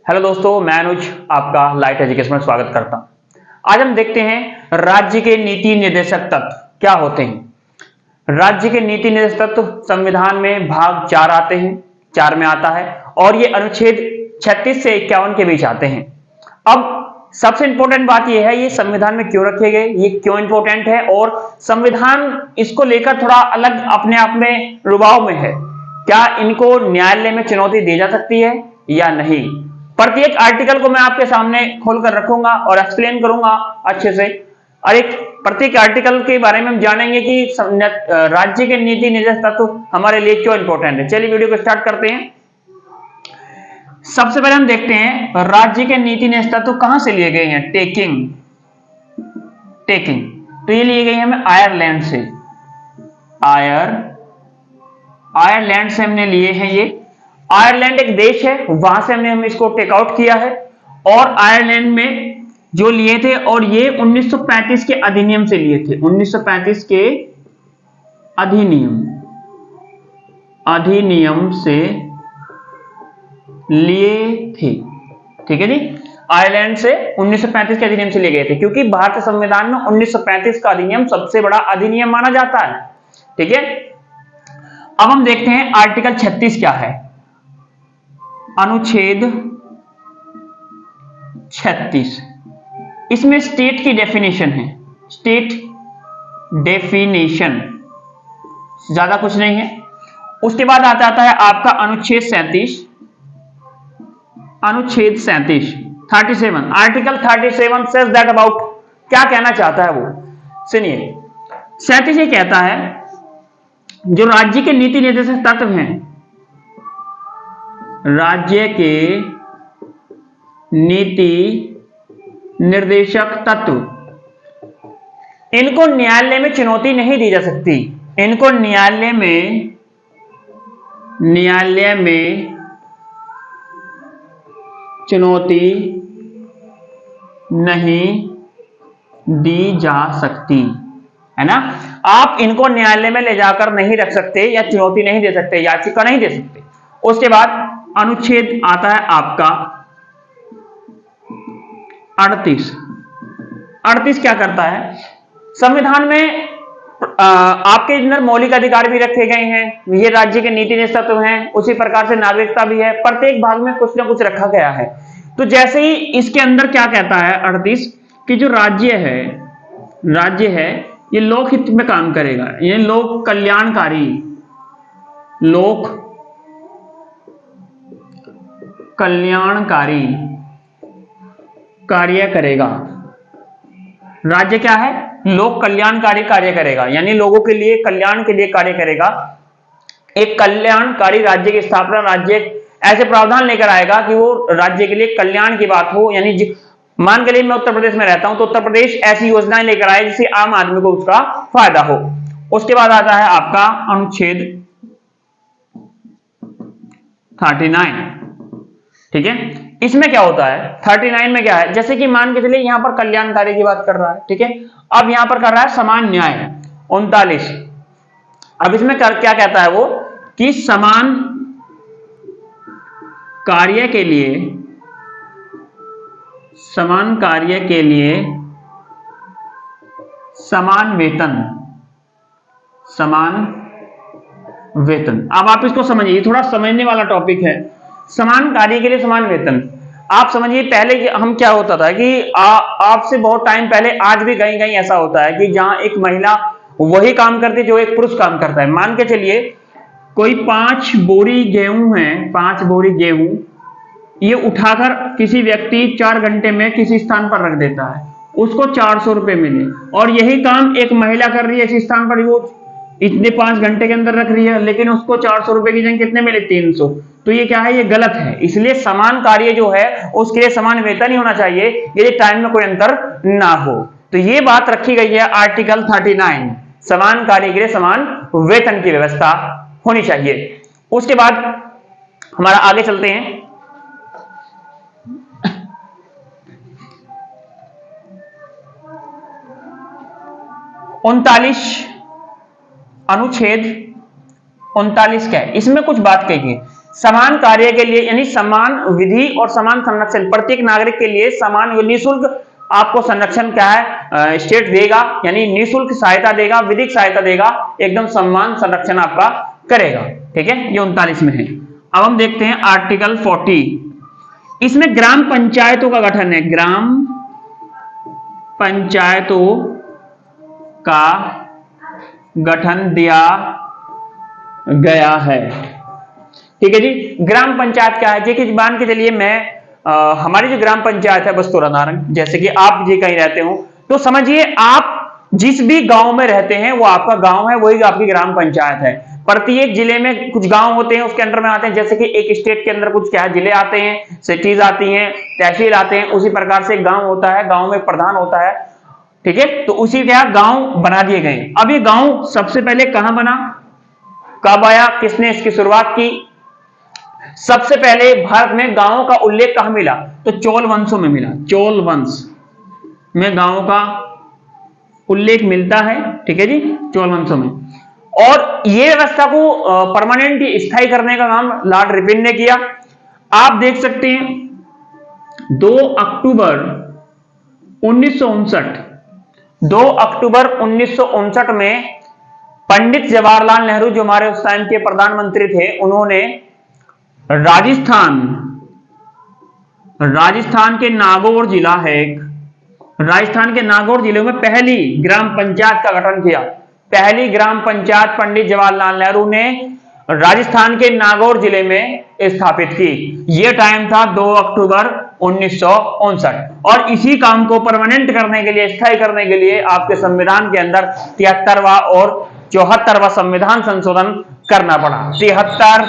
Hello दोस्तों, मैं अनुज आपका लाइट एजुकेशन में स्वागत करता हूं। आज हम देखते हैं राज्य के नीति निर्देशक तत्व क्या होते हैं। राज्य के नीति निर्देशक तत्व संविधान में भाग 4 आते हैं, 4 में आता है और ये अनुच्छेद 36 से 51 के बीच आते हैं। अब सबसे इंपॉर्टेंट बात यह है, ये संविधान में क्यों रखे गए, ये क्यों इंपॉर्टेंट है और संविधान इसको लेकर थोड़ा अलग अपने आप में रुबाव में है। क्या इनको न्यायालय में चुनौती दी जा सकती है या नहीं। प्रत्येक आर्टिकल को मैं आपके सामने खोलकर रखूंगा और एक्सप्लेन करूंगा अच्छे से। और एक प्रत्येक आर्टिकल के बारे में हम जानेंगे कि राज्य के नीति निर्देशक तत्व हमारे लिए क्यों इंपॉर्टेंट है। चलिए वीडियो को स्टार्ट करते हैं। सबसे पहले हम देखते हैं राज्य के नीति निर्देशक तत्व कहां से लिए गए हैं। टेकिंग तो ये लिए गए हैं हमें आयरलैंड से। आयरलैंड से हमने लिए हैं। ये आयरलैंड एक देश है, वहां से हमने इसको टेक आउट किया है और आयरलैंड में जो लिए थे और ये 1935 के अधिनियम से लिए थे। 1935 के अधिनियम से लिए थे। ठीक है जी, आयरलैंड से 1935 के अधिनियम से लिए गए थे क्योंकि भारतीय संविधान में 1935 का अधिनियम सबसे बड़ा अधिनियम माना जाता है। ठीक है, अब हम देखते हैं आर्टिकल 36 क्या है। अनुच्छेद 36, इसमें स्टेट की डेफिनेशन है। स्टेट डेफिनेशन, ज्यादा कुछ नहीं है। उसके बाद आता है आपका अनुच्छेद 37। 37 आर्टिकल 37 सेज दैट अबाउट, क्या कहना चाहता है वो सुनिए। 37 ये कहता है जो राज्य के नीति निर्देशक तत्व हैं, राज्य के नीति निर्देशक तत्व, इनको न्यायालय में चुनौती नहीं दी जा सकती। इनको न्यायालय में चुनौती नहीं दी जा सकती, है ना। आप इनको न्यायालय में ले जाकर नहीं रख सकते या चुनौती नहीं दे सकते, याचिका नहीं दे सकते। उसके बाद अनुच्छेद आता है आपका 38 क्या करता है। संविधान में आपके अंदर मौलिक अधिकार भी रखे गए हैं, ये राज्य के नीति निर्देशक तत्व हैं। उसी प्रकार से नागरिकता भी है, प्रत्येक भाग में कुछ ना कुछ रखा गया है। तो जैसे ही इसके अंदर क्या कहता है 38 कि जो राज्य है ये लोकहित में काम करेगा, ये लोक कल्याणकारी कार्य करेगा। राज्य क्या है, लोक कल्याणकारी कार्य करेगा, यानी लोगों के लिए कल्याण के लिए कार्य करेगा। एक कल्याणकारी राज्य की स्थापना, राज्य ऐसे प्रावधान लेकर आएगा कि वो राज्य के लिए कल्याण की बात हो। यानी मान के लिए मैं उत्तर प्रदेश में रहता हूं तो उत्तर प्रदेश ऐसी योजनाएं लेकर आए जिससे आम आदमी को उसका फायदा हो। उसके बाद आता है आपका अनुच्छेद 39। ठीक है, इसमें क्या होता है 39 में क्या है, जैसे कि मान के चलिए यहां पर कल्याणकारी की बात कर रहा है। ठीक है, अब यहां पर कर रहा है समान न्याय 39। अब इसमें क्या कहता है वो कि समान कार्य के लिए समान वेतन। अब आप इसको समझिए, थोड़ा समझने वाला टॉपिक है। समान कार्य के लिए समान वेतन, आप समझिए पहले हम क्या होता था कि आपसे बहुत टाइम पहले, आज भी कहीं कहीं ऐसा होता है कि जहां एक महिला वही काम करती है जो एक पुरुष काम करता है। मान के चलिए कोई 5 बोरी गेहूं है, 5 बोरी गेहूं ये उठाकर किसी व्यक्ति 4 घंटे में किसी स्थान पर रख देता है, उसको 400 रुपए मिले, और यही काम एक महिला कर रही है इसी स्थान पर, वो इतने 5 घंटे के अंदर रख रही है, लेकिन उसको 400 रुपए की जगह कितने मिले 300। तो ये क्या है, ये गलत है। इसलिए समान कार्य जो है उसके लिए समान वेतन ही होना चाहिए, यदि टाइम में कोई अंतर ना हो। तो ये बात रखी गई है आर्टिकल 39, समान कार्य के लिए समान वेतन की व्यवस्था होनी चाहिए। उसके बाद हमारा आगे चलते हैं। अनुच्छेद 39 क्या है, इसमें कुछ बात कही है। समान कार्य के लिए यानी समान विधि और समान संरक्षण, प्रत्येक नागरिक के लिए समान निःशुल्क आपको संरक्षण क्या है स्टेट देगा, यानी निःशुल्क सहायता देगा, विधिक सहायता देगा, एकदम समान संरक्षण आपका करेगा। ठीक है, ये 39 में है। अब हम देखते हैं आर्टिकल 40। इसमें ग्राम पंचायतों का गठन है, ग्राम पंचायतों का गठन दिया गया है। ठीक है जी, ग्राम पंचायत क्या है जी कि मान के चलिए मैं हमारी जो ग्राम पंचायत है बस्तौरा नारंग, जैसे कि आप जी कहीं रहते हो तो समझिए आप जिस भी गांव में रहते हैं वो आपका गांव है, वही आपकी ग्राम पंचायत है। प्रत्येक जिले में कुछ गांव होते हैं उसके अंडर में आते हैं, जैसे कि एक स्टेट के अंदर कुछ क्या है जिले आते हैं, सिटीज आती हैं, तहसील आते हैं, उसी प्रकार से गांव होता है, गांव में प्रधान होता है। ठीक है, तो उसी क्या गांव बना दिए गए। अब ये गांव सबसे पहले कहां बना, कब आया, किसने इसकी शुरुआत की? सबसे पहले भारत में गांवों का उल्लेख कहां मिला? तो चोल वंशों में मिला, चोल वंश में गांवों का उल्लेख मिलता है। ठीक है जी, चोल वंशों में। और ये व्यवस्था को परमानेंट स्थायी करने का काम लॉर्ड रिपन ने किया। आप देख सकते हैं 2 अक्टूबर 1959, 2 अक्टूबर 1959 में पंडित जवाहरलाल नेहरू जो हमारे उस टाइम के प्रधानमंत्री थे, उन्होंने राजस्थान के नागौर जिला है एक, राजस्थान के नागौर जिले में पहली ग्राम पंचायत का गठन किया। पहली ग्राम पंचायत पंडित जवाहरलाल नेहरू ने राजस्थान के नागौर जिले में स्थापित की। यह टाइम था 2 अक्टूबर 1959। और इसी काम को परमानेंट करने के लिए, स्थायी करने के लिए आपके संविधान के अंदर 73वां और 74वां संविधान संशोधन करना पड़ा। 73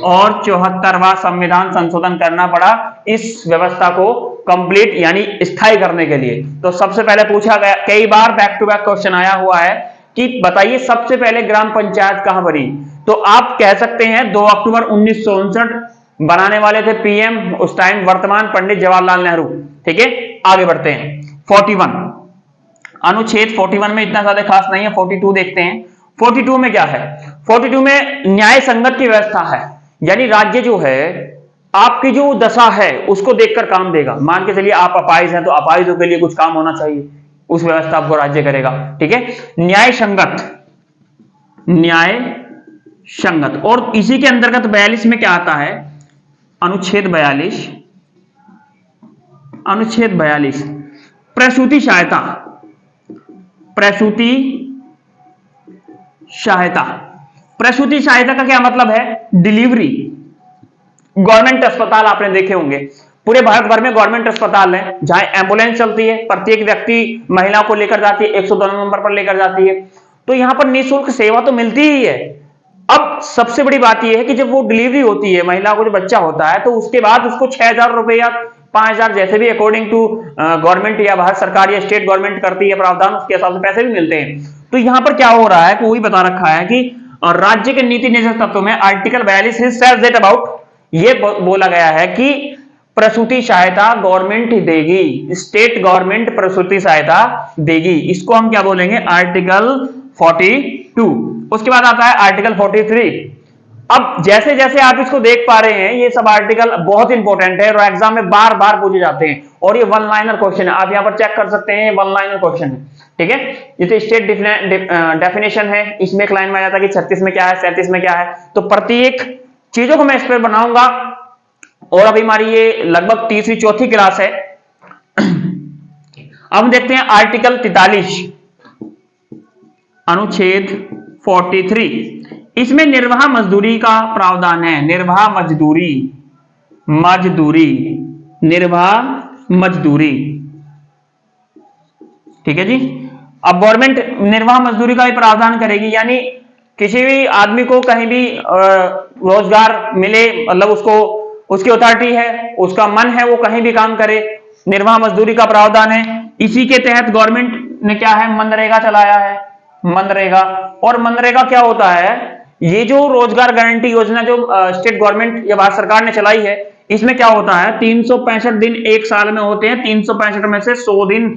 और 74वां संविधान संशोधन करना पड़ा इस व्यवस्था को कंप्लीट यानी स्थायी करने के लिए। तो सबसे पहले पूछा गया, कई बार बैक टू बैक क्वेश्चन आया हुआ है कि बताइए सबसे पहले ग्राम पंचायत कहां बनी? तो आप कह सकते हैं 2 अक्टूबर 1959 बनाने वाले थे पीएम उस टाइम वर्तमान पंडित जवाहरलाल नेहरू। ठीक है, आगे बढ़ते हैं। 41 अनुच्छेद 41 में इतना ज्यादा खास नहीं है, 42 देखते हैं। 42 में क्या है? 42 में न्याय संगत की व्यवस्था है, यानी राज्य जो है आपकी जो दशा है उसको देखकर काम देगा। मान के चलिए आप अपाहिज हैं तो अपाहिजों के लिए कुछ काम होना चाहिए, उस व्यवस्था आपको राज्य करेगा। ठीक है, न्याय संगत, न्याय संगत। और इसी के अंतर्गत 42 में क्या आता है? अनुच्छेद 42, अनुच्छेद 42 प्रसूति सहायता, प्रसूति सहायता। प्रसूति सहायता का क्या मतलब है? डिलीवरी। गवर्नमेंट अस्पताल आपने देखे होंगे, पूरे भारत भर में गवर्नमेंट अस्पताल है जहां एम्बुलेंस चलती है, प्रत्येक व्यक्ति महिला को लेकर जाती है, 102 नंबर पर लेकर जाती है। तो यहां पर निःशुल्क सेवा तो मिलती ही है। अब सबसे बड़ी बात यह है कि जब वो डिलीवरी होती है, महिला को जो बच्चा होता है, तो उसके बाद उसको 6,000 रुपए या 5,000 जैसे भी अकॉर्डिंग टू गवर्नमेंट या भारत सरकार या स्टेट गवर्नमेंट करती है प्रावधान, उसके हिसाब से पैसे भी मिलते हैं। तो यहां पर क्या हो रहा है, वही बता रखा है कि राज्य के नीति निर्देशक तत्वों में आर्टिकल 42 सेज दैट अबाउट, ये बोला गया है कि प्रसूति सहायता गवर्नमेंट देगी, स्टेट गवर्नमेंट प्रसूति सहायता देगी। इसको हम क्या बोलेंगे? आर्टिकल 42। उसके बाद आता है आर्टिकल 43। अब जैसे जैसे आप इसको देख पा रहे हैं, ये सब आर्टिकल बहुत इंपॉर्टेंट है और एग्जाम में बार बार पूछे जाते हैं, और ये वन लाइनर क्वेश्चन है। आप यहां पर चेक कर सकते हैं, वन लाइनर क्वेश्चन है। ठीक है, ये तो स्टेट डेफिनेशन है, इसमें एक लाइन में आ जाता है कि 36 में क्या है, 37 में क्या है। तो प्रत्येक चीजों को मैं इस पर बनाऊंगा। और अभी हमारी ये लगभग तीसरी चौथी क्लास है। अब हम देखते हैं आर्टिकल 43 अनुच्छेद 43। इसमें निर्वाह मजदूरी का प्रावधान है। निर्वाह मजदूरी, मजदूरी, निर्वाह मजदूरी। ठीक है जी। अब गवर्नमेंट निर्वाह मजदूरी का भी प्रावधान करेगी, यानी किसी भी आदमी को कहीं भी रोजगार मिले, मतलब उसको उसकी अथॉरिटी है, उसका मन है वो कहीं भी काम करे, निर्वाह मजदूरी का प्रावधान है। इसी के तहत गवर्नमेंट ने क्या है, मनरेगा चलाया है, मनरेगा। और मनरेगा क्या होता है? ये जो रोजगार गारंटी योजना जो स्टेट गवर्नमेंट या भारत सरकार ने चलाई है, इसमें क्या होता है, 365 दिन एक साल में होते हैं। 365 में से 100 दिन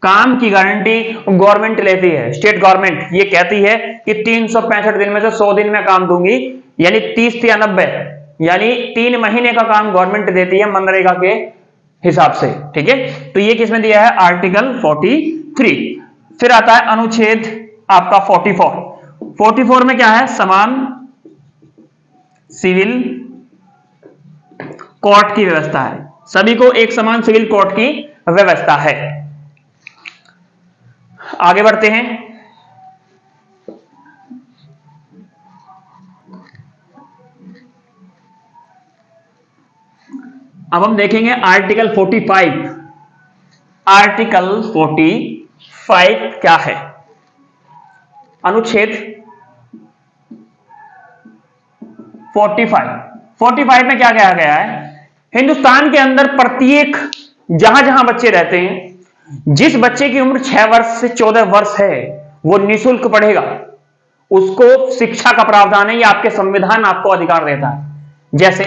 काम की गारंटी गवर्नमेंट लेती है। स्टेट गवर्नमेंट ये कहती है कि 365 दिन में से 100 दिन में काम दूंगी, यानी 30 या 90 यानी 3 महीने का काम गवर्नमेंट देती है मनरेगा के हिसाब से, ठीक है। तो ये किसमें दिया है, आर्टिकल 43। फिर आता है अनुच्छेद आपका 44। 44 में क्या है, समान सिविल कोर्ट की व्यवस्था है, सभी को एक समान सिविल कोर्ट की व्यवस्था है। आगे बढ़ते हैं। अब हम देखेंगे आर्टिकल 45। आर्टिकल 45 क्या है, अनुच्छेद 45 में क्या कहा गया है, हिंदुस्तान के अंदर प्रत्येक जहां जहां बच्चे रहते हैं, जिस बच्चे की उम्र 6 वर्ष से 14 वर्ष है वो निःशुल्क पढ़ेगा, उसको शिक्षा का प्रावधान है, ये आपके संविधान आपको अधिकार देता है। जैसे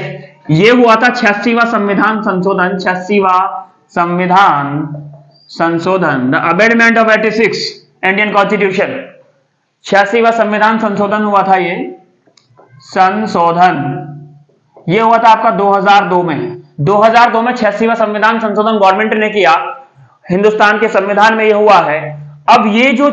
ये हुआ था 86वां संविधान संशोधन, 86वां संविधान संशोधन, the amendment of 86 Indian constitution. 86वां संविधान संशोधन हुआ था, ये संशोधन ये हुआ था आपका 2002 में। 2002 में 86वां संविधान संशोधन गवर्नमेंट ने किया, हिंदुस्तान के संविधान में ये हुआ है। अब ये जो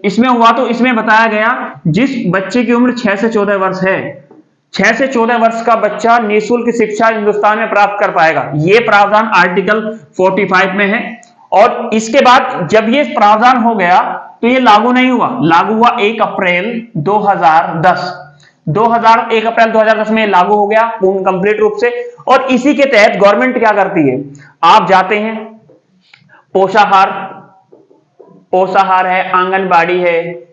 इसमें हुआ तो इसमें बताया गया जिस बच्चे की उम्र 6 से 14 वर्ष है, 6 से 14 वर्ष का बच्चा निःशुल्क शिक्षा हिंदुस्तान में प्राप्त कर पाएगा, ये प्रावधान आर्टिकल 45 में है। और इसके बाद जब ये प्रावधान हो गया तो ये लागू नहीं हुआ, लागू हुआ 1 अप्रैल 2010। 1 अप्रैल 2010 में लागू हो गया पूर्ण कंप्लीट रूप से। और इसी के तहत गवर्नमेंट क्या करती है, आप जाते हैं पोषाहार है, आंगनबाड़ी है,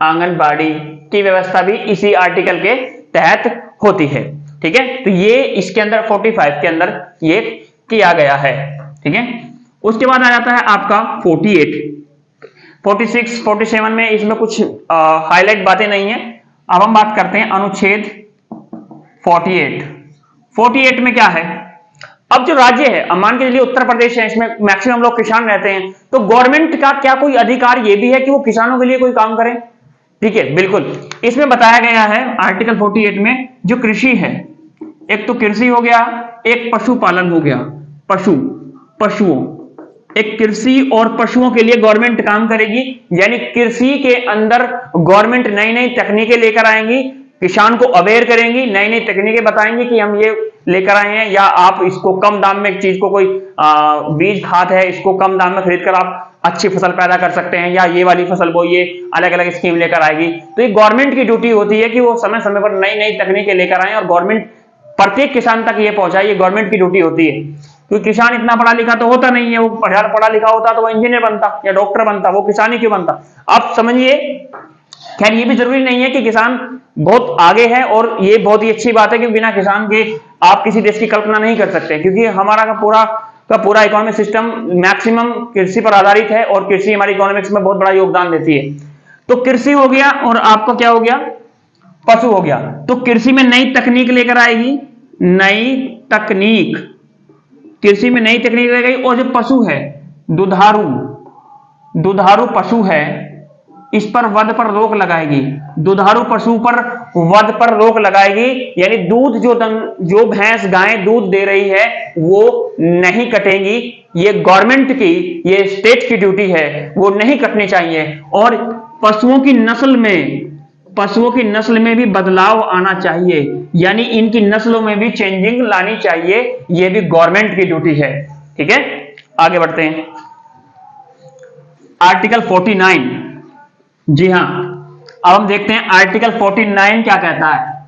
आंगनबाड़ी की व्यवस्था भी इसी आर्टिकल के तहत होती है, ठीक है। तो ये इसके अंदर 45 के अंदर ये किया गया है, ठीक है। उसके बाद आ जाता है आपका 48, 46, 47 में इसमें कुछ हाईलाइट बातें नहीं है। अब हम बात करते हैं अनुच्छेद 48। 48 में क्या है, अब जो राज्य है, अब मान के चलिए उत्तर प्रदेश है, इसमें मैक्सिमम लोग किसान रहते हैं, तो गवर्नमेंट का क्या कोई अधिकार ये भी है कि वो किसानों के लिए कोई काम करें, ठीक है, बिल्कुल। इसमें बताया गया है आर्टिकल 48 में जो कृषि है, एक तो कृषि हो गया, एक पशुपालन हो गया, पशुओं, एक कृषि और पशुओं के लिए गवर्नमेंट काम करेगी। यानी कृषि के अंदर गवर्नमेंट नई नई तकनीकें लेकर आएंगी, किसान को अवेयर करेंगी, नई नई तकनीकें बताएंगे कि हम ये लेकर आए हैं, या आप इसको कम दाम में, एक चीज को कोई बीज खाद है, इसको कम दाम में खरीद कर आप अच्छी फसल पैदा कर सकते हैं, या ये वाली फसल बोइए, अलग अलग स्कीम लेकर आएगी। तो ये गवर्नमेंट की ड्यूटी होती है कि वो समय समय पर नई नई तकनीकें लेकर आए और गवर्नमेंट प्रत्येक किसान तक ये पहुंचाए, ये गवर्नमेंट की ड्यूटी होती है। क्योंकि किसान इतना पढ़ा लिखा तो होता नहीं है, वो पढ़ा लिखा होता तो वो इंजीनियर बनता या डॉक्टर बनता, वो किसान ही क्यों बनता। आप समझिए, खैर ये भी जरूरी नहीं है कि किसान बहुत आगे है, और ये बहुत ही अच्छी बात है कि बिना किसान के आप किसी देश की कल्पना नहीं कर सकते, क्योंकि हमारा का पूरा इकोनॉमिक सिस्टम मैक्सिमम कृषि पर आधारित है, और कृषि हमारी इकोनॉमिक्स में बहुत बड़ा योगदान देती है। तो कृषि हो गया, और आपका क्या हो गया, पशु हो गया। तो कृषि में नई तकनीक लेकर आएगी, नई तकनीक, कृषि में नई तकनीक ले गई। और जो पशु है, दुधारू पशु है, इस पर वध पर रोक लगाएगी, दुधारू पशु पर वध पर रोक लगाएगी। यानी दूध जो भैंस गाय दूध दे रही है वो नहीं कटेंगी, ये गवर्नमेंट की, ये स्टेट की ड्यूटी है, वो नहीं कटनी चाहिए। और पशुओं की नस्ल में भी बदलाव आना चाहिए, यानी इनकी नस्लों में भी चेंजिंग लानी चाहिए, ये भी गवर्नमेंट की ड्यूटी है, ठीक है। आगे बढ़ते हैं, आर्टिकल 49। जी हां, अब हम देखते हैं आर्टिकल 49 क्या कहता है।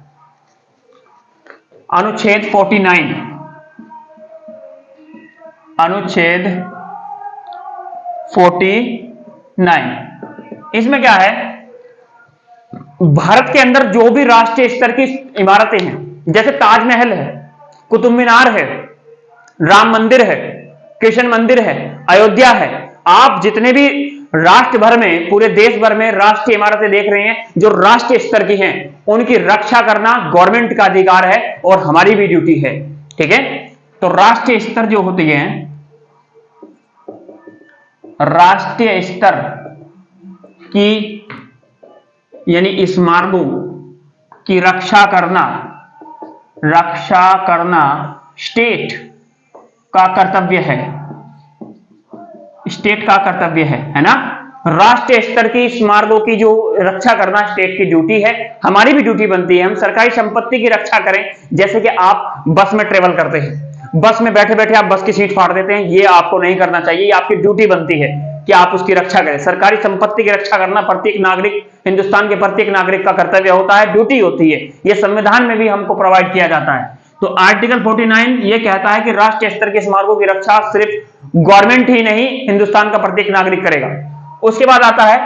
अनुच्छेद 49, अनुच्छेद 49, इसमें क्या है, भारत के अंदर जो भी राष्ट्रीय स्तर की इमारतें हैं, जैसे ताजमहल है, कुतुब मीनार है, राम मंदिर है, कृष्ण मंदिर है, अयोध्या है, आप जितने भी राष्ट्र भर में, पूरे देश भर में राष्ट्रीय इमारतें देख रहे हैं जो राष्ट्रीय स्तर की हैं, उनकी रक्षा करना गवर्नमेंट का अधिकार है और हमारी भी ड्यूटी है, ठीक है। तो राष्ट्रीय स्तर जो होती है, राष्ट्रीय स्तर की यानी स्मारकों की रक्षा करना रक्षा करना स्टेट का कर्तव्य है, स्टेट का कर्तव्य है ना। राष्ट्रीय स्तर की स्मारकों की जो रक्षा करना स्टेट की ड्यूटी है, हमारी भी ड्यूटी बनती है। हम सरकारी संपत्ति की रक्षा करें। जैसे कि आप बस में ट्रेवल करते हैं, बस में बैठे बैठे आप बस की सीट फाड़ देते हैं, ये आपको नहीं करना चाहिए। ये आपकी ड्यूटी बनती है कि आप उसकी रक्षा करें। सरकारी संपत्ति की रक्षा करना प्रत्येक नागरिक, हिंदुस्तान के प्रत्येक नागरिक का कर्तव्य होता है, ड्यूटी होती है। ये संविधान में भी हमको प्रोवाइड किया जाता है। तो आर्टिकल 49 ये कहता है कि राष्ट्रीय स्तर के स्मारकों की रक्षा सिर्फ गवर्नमेंट ही नहीं, हिंदुस्तान का प्रत्येक नागरिक करेगा। उसके बाद आता है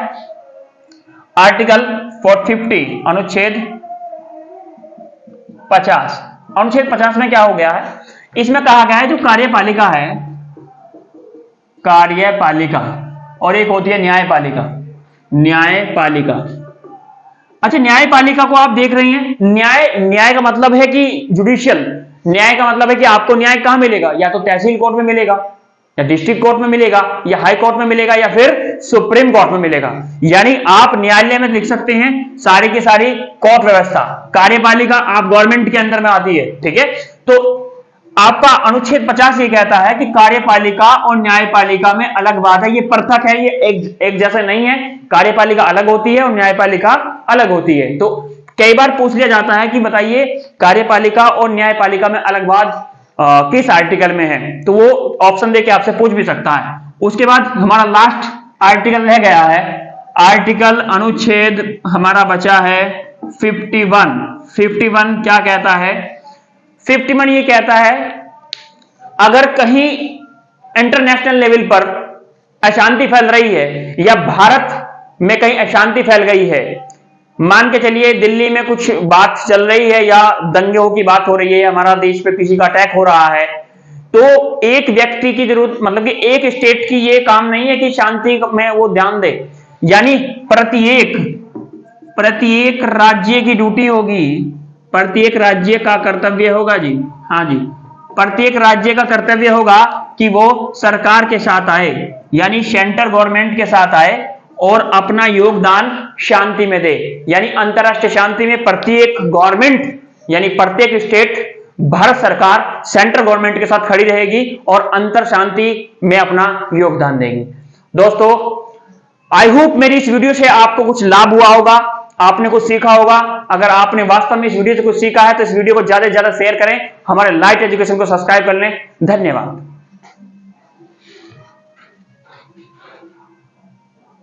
आर्टिकल 450 अनुच्छेद 50। अनुच्छेद 50 में क्या हो गया है, इसमें कहा गया है जो कार्यपालिका है, कार्यपालिका, और एक होती है न्यायपालिका, न्यायपालिका। अच्छा, न्यायपालिका को आप देख रही हैं, न्याय का मतलब है कि जुडिशियल, न्याय का मतलब है कि आपको न्याय कहां मिलेगा, या तो तहसील कोर्ट में मिलेगा, या डिस्ट्रिक्ट कोर्ट में मिलेगा, या हाई कोर्ट में मिलेगा, या फिर सुप्रीम कोर्ट में मिलेगा। यानी आप न्यायालय में लिख सकते हैं सारी की सारी कोर्ट व्यवस्था। कार्यपालिका आप गवर्नमेंट के अंदर में आती है, ठीक है। तो आपका अनुच्छेद 50 ये कहता है कि कार्यपालिका और न्यायपालिका में अलग बात है, ये पृथक है, ये एक जैसे नहीं है। कार्यपालिका अलग होती है और न्यायपालिका अलग होती है। तो कई बार पूछ लिया जाता है कि बताइए कार्यपालिका और न्यायपालिका में अलग बात किस आर्टिकल में है, तो वो ऑप्शन देके आपसे पूछ भी सकता है। उसके बाद हमारा लास्ट आर्टिकल रह गया है, आर्टिकल अनुच्छेद हमारा बचा है 51। 51 क्या कहता है, 51 ये कहता है अगर कहीं इंटरनेशनल लेवल पर अशांति फैल रही है, या भारत में कहीं अशांति फैल गई है, मान के चलिए दिल्ली में कुछ बात चल रही है, या दंगों की बात हो रही है, हमारा देश पे किसी का अटैक हो रहा है, तो एक व्यक्ति की जरूरत, मतलब कि एक स्टेट की ये काम नहीं है कि शांति में वो ध्यान दे। यानी प्रत्येक राज्य की ड्यूटी होगी, प्रत्येक राज्य का कर्तव्य होगा जी, हाँ जी, प्रत्येक राज्य का कर्तव्य होगा कि वो सरकार के साथ आए, यानी सेंट्रल गवर्नमेंट के साथ आए और अपना योगदान शांति में दे। यानी अंतरराष्ट्रीय शांति में प्रत्येक गवर्नमेंट, यानी प्रत्येक स्टेट, भारत सरकार सेंट्रल गवर्नमेंट के साथ खड़ी रहेगी और अंतर शांति में अपना योगदान देगी। दोस्तों, आई होप मेरी इस वीडियो से आपको कुछ लाभ हुआ होगा, आपने कुछ सीखा होगा। अगर आपने वास्तव में इस वीडियो से कुछ सीखा है तो इस वीडियो को ज्यादा से ज्यादा शेयर करें, हमारे लाइट एजुकेशन को सब्सक्राइब कर लें। धन्यवाद।